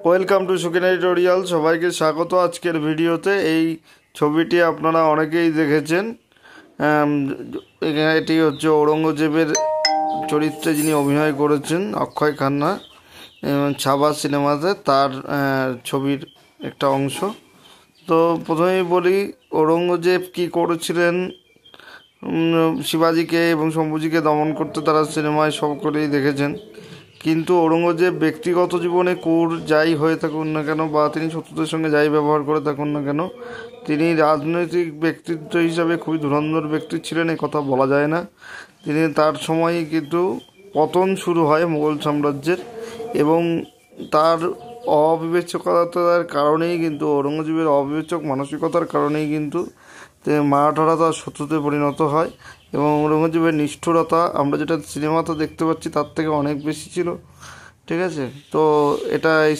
Welcome to সুকিন editorial. সবাইকে স্বাগত আজকের ভিডিওতে। এই ছবিটি আপনারা অনেকেই দেখেছেন। এটি হচ্ছে ঔরঙ্গজেবের চরিত্রে যিনি অভিনয় করেছেন অক্ষয় খান্না ছাবা সিনেমাতে, তার ছবির একটা অংশ। তো প্রথমেই বলি, ঔরঙ্গজেব কী করেছিলেন শিবাজিকে এবং শম্ভুজিকে দমন করতে, তারা সিনেমায় সকলেই দেখেছেন। কিন্তু ঔরঙ্গজেব ব্যক্তিগত জীবনে ক্রূর যাই হয়ে থাকুন না কেন, বা তিনি শত্রুদের সঙ্গে যাই ব্যবহার করে থাকুন না কেন, তিনি রাজনৈতিক ব্যক্তিত্ব হিসাবে খুবই ধুরন্ধর ব্যক্তি ছিলেন, এ কথা বলা যায় না। তার সময়ই কিন্তু পতন শুরু হয় মুঘল সাম্রাজ্যের, এবং তার অবিবেচকতার কারণেই কিন্তু, ঔরঙ্গজেবের অবিবেচক মানসিকতার কারণেই কিন্তু মারাঠারা তার শত্রুতে পরিণত হয়। এবং ঔরঙ্গজেবের নিষ্ঠুরতা আমরা যেটা সিনেমাতে দেখতে পাচ্ছি তার থেকে অনেক বেশি ছিল। ঠিক আছে, তো এটা এই